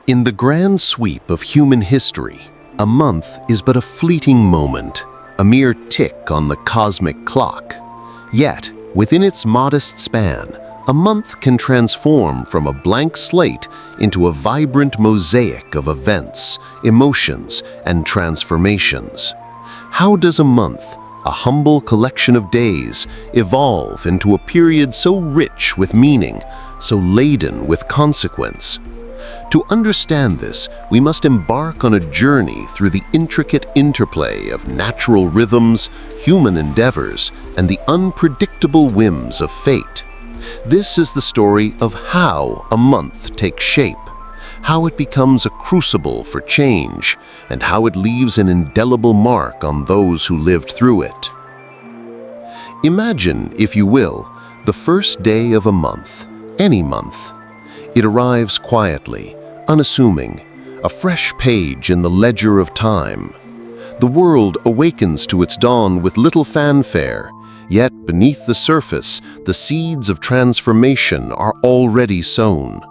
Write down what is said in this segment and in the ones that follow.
In the grand sweep of human history, a month is but a fleeting moment, a mere tick on the cosmic clock. Yet, within its modest span, a month can transform from a blank slate into a vibrant mosaic of events, emotions, and transformations. How does a month, a humble collection of days, evolve into a period so rich with meaning, so laden with consequence? To understand this, we must embark on a journey through the intricate interplay of natural rhythms, human endeavors, and the unpredictable whims of fate. This is the story of how a month takes shape, how it becomes a crucible for change, and how it leaves an indelible mark on those who lived through it. Imagine, if you will, the first day of a month, any month. It arrives quietly, unassuming, a fresh page in the ledger of time. The world awakens to its dawn with little fanfare, yet beneath the surface, the seeds of transformation are already sown.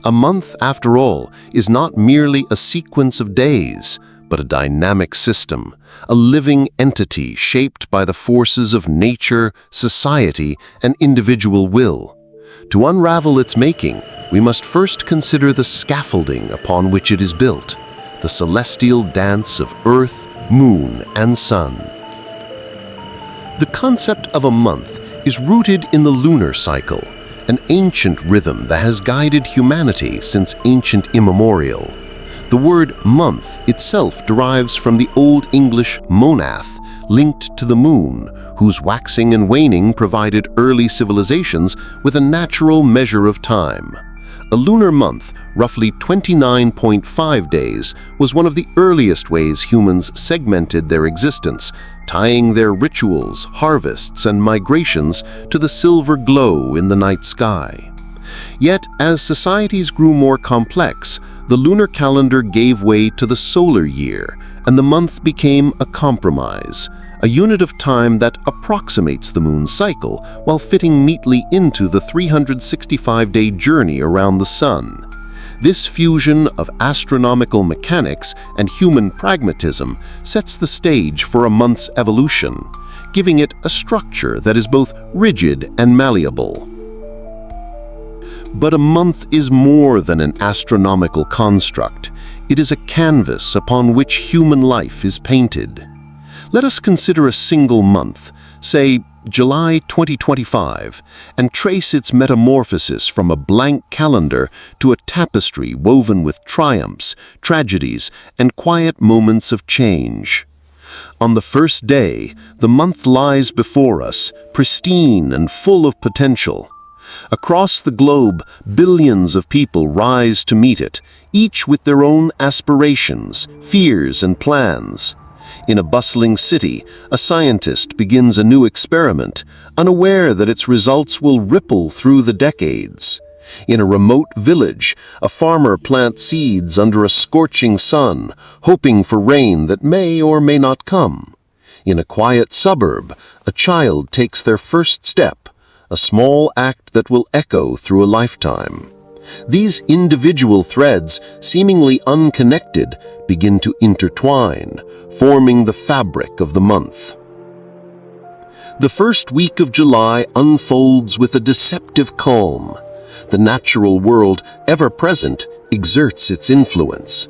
A month, after all, is not merely a sequence of days, but a dynamic system, a living entity shaped by the forces of nature, society, and individual will. To unravel its making, we must first consider the scaffolding upon which it is built, the celestial dance of earth, moon, and sun. The concept of a month is rooted in the lunar cycle, an ancient rhythm that has guided humanity since ancient immemorial. The word month itself derives from the Old English monath, linked to the moon, whose waxing and waning provided early civilizations with a natural measure of time. A lunar month, roughly 29.5 days, was one of the earliest ways humans segmented their existence, tying their rituals, harvests, and migrations to the silver glow in the night sky. Yet, as societies grew more complex, the lunar calendar gave way to the solar year, and the month became a compromise, a unit of time that approximates the moon's cycle while fitting neatly into the 365-day journey around the sun. This fusion of astronomical mechanics and human pragmatism sets the stage for a month's evolution, giving it a structure that is both rigid and malleable. But a month is more than an astronomical construct. It is a canvas upon which human life is painted. Let us consider a single month, say July 2025, and trace its metamorphosis from a blank calendar to a tapestry woven with triumphs, tragedies, and quiet moments of change. On the first day, the month lies before us, pristine and full of potential. Across the globe, billions of people rise to meet it, each with their own aspirations, fears, and plans. In a bustling city, a scientist begins a new experiment, unaware that its results will ripple through the decades. In a remote village, a farmer plants seeds under a scorching sun, hoping for rain that may or may not come. In a quiet suburb, a child takes their first step, a small act that will echo through a lifetime. These individual threads, seemingly unconnected, begin to intertwine, forming the fabric of the month. The first week of July unfolds with a deceptive calm. The natural world, ever present, exerts its influence.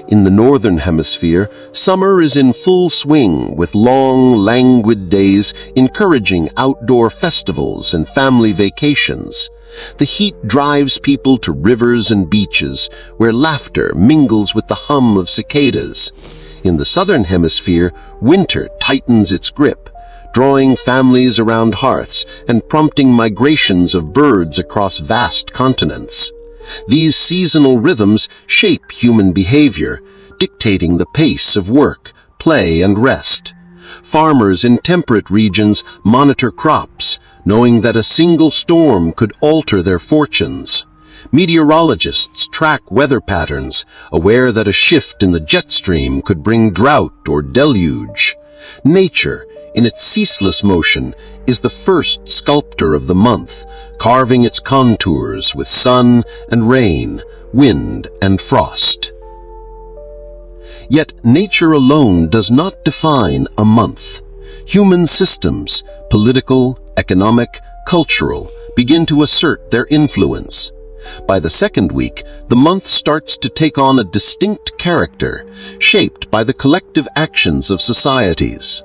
In the northern hemisphere, summer is in full swing with long, languid days encouraging outdoor festivals and family vacations. The heat drives people to rivers and beaches, where laughter mingles with the hum of cicadas. In the southern hemisphere, winter tightens its grip, drawing families around hearths and prompting migrations of birds across vast continents. These seasonal rhythms shape human behavior, dictating the pace of work, play, and rest. Farmers in temperate regions monitor crops, knowing that a single storm could alter their fortunes. Meteorologists track weather patterns, aware that a shift in the jet stream could bring drought or deluge. Nature, in its ceaseless motion, is the first sculptor of the month, carving its contours with sun and rain, wind, and frost. Yet nature alone does not define a month. Human systems, political, economic, cultural, begin to assert their influence. By the second week, the month starts to take on a distinct character, shaped by the collective actions of societies.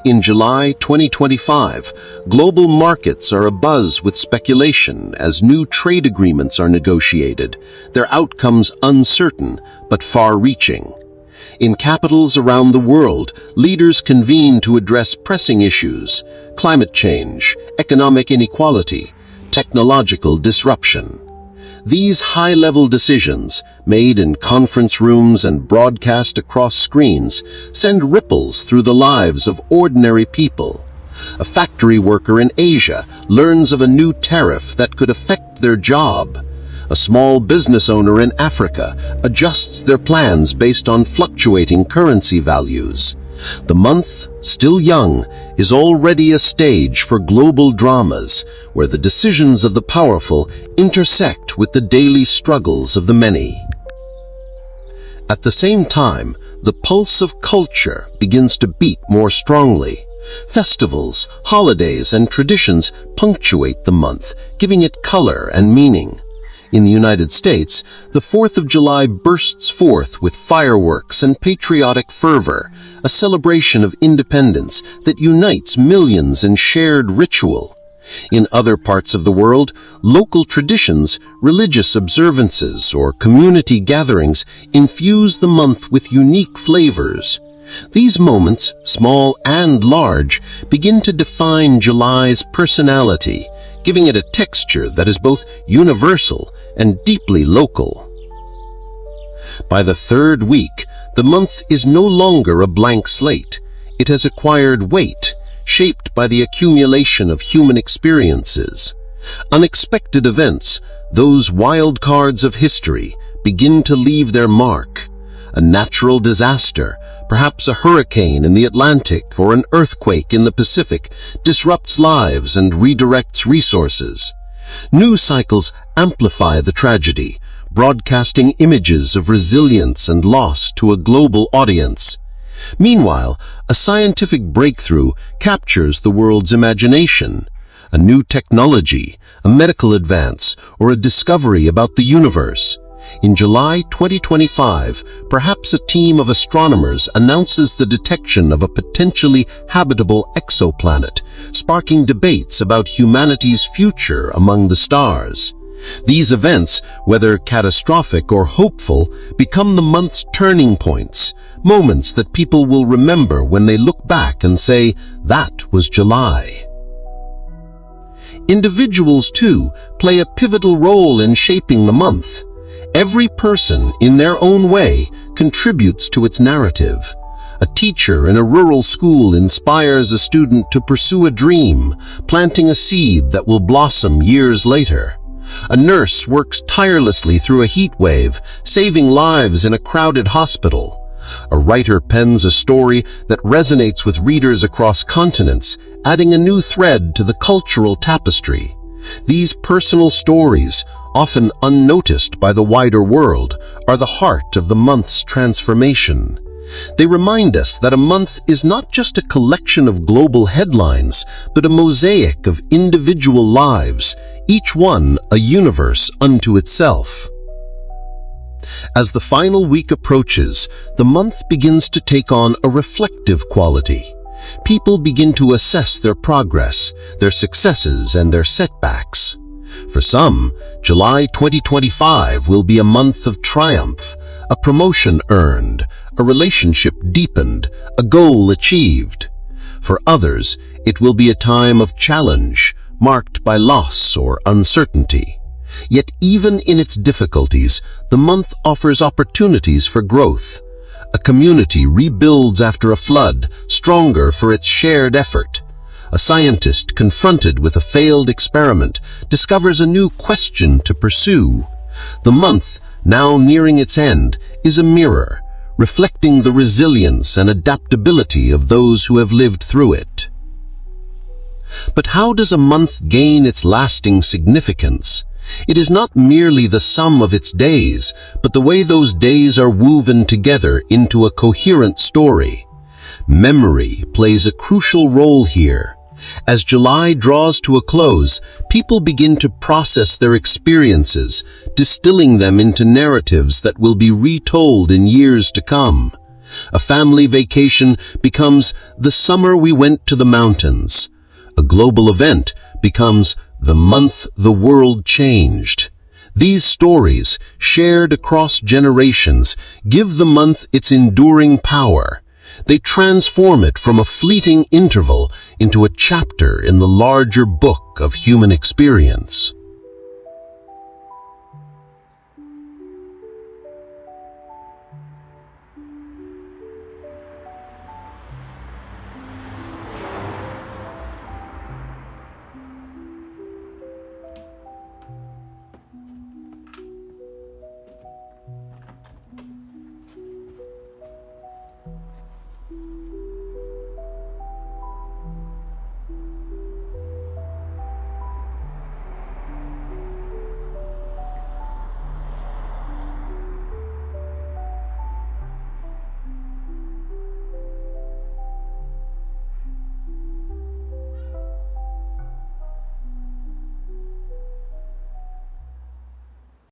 In July 2025, global markets are abuzz with speculation as new trade agreements are negotiated, their outcomes uncertain but far-reaching. In capitals around the world, leaders convene to address pressing issues: climate change, economic inequality, technological disruption. These high-level decisions, made in conference rooms and broadcast across screens, send ripples through the lives of ordinary people. A factory worker in Asia learns of a new tariff that could affect their job. A small business owner in Africa adjusts their plans based on fluctuating currency values. The month, still young, is already a stage for global dramas where the decisions of the powerful intersect with the daily struggles of the many. At the same time, the pulse of culture begins to beat more strongly. Festivals, holidays, and traditions punctuate the month, giving it color and meaning. In the United States, the 4th of July bursts forth with fireworks and patriotic fervor, a celebration of independence that unites millions in shared ritual. In other parts of the world, local traditions, religious observances, or community gatherings infuse the month with unique flavors. These moments, small and large, begin to define July's personality, giving it a texture that is both universal and deeply local. By the third week, the month is no longer a blank slate. It has acquired weight, shaped by the accumulation of human experiences. Unexpected events, those wild cards of history, begin to leave their mark. A natural disaster, perhaps a hurricane in the Atlantic or an earthquake in the Pacific, disrupts lives and redirects resources. News cycles amplify the tragedy, broadcasting images of resilience and loss to a global audience. Meanwhile, a scientific breakthrough captures the world's imagination. A new technology, a medical advance, or a discovery about the universe. In July 2025, perhaps a team of astronomers announces the detection of a potentially habitable exoplanet, sparking debates about humanity's future among the stars. These events, whether catastrophic or hopeful, become the month's turning points, moments that people will remember when they look back and say, "That was July." Individuals, too, play a pivotal role in shaping the month. Every person, in their own way, contributes to its narrative. A teacher in a rural school inspires a student to pursue a dream, planting a seed that will blossom years later. A nurse works tirelessly through a heat wave, saving lives in a crowded hospital. A writer pens a story that resonates with readers across continents, adding a new thread to the cultural tapestry. These personal stories, often unnoticed by the wider world, are the heart of the month's transformation. They remind us that a month is not just a collection of global headlines, but a mosaic of individual lives, each one a universe unto itself. As the final week approaches, the month begins to take on a reflective quality. People begin to assess their progress, their successes, and their setbacks. For some, July 2025 will be a month of triumph, a promotion earned, a relationship deepened, a goal achieved. For others, it will be a time of challenge, marked by loss or uncertainty. Yet even in its difficulties, the month offers opportunities for growth. A community rebuilds after a flood, stronger for its shared effort. A scientist confronted with a failed experiment discovers a new question to pursue. The month, now nearing its end, is a mirror, reflecting the resilience and adaptability of those who have lived through it. But how does a month gain its lasting significance? It is not merely the sum of its days, but the way those days are woven together into a coherent story. Memory plays a crucial role here. As July draws to a close, people begin to process their experiences, distilling them into narratives that will be retold in years to come. A family vacation becomes the summer we went to the mountains. A global event becomes the month the world changed. These stories, shared across generations, give the month its enduring power. They transform it from a fleeting interval into a chapter in the larger book of human experience.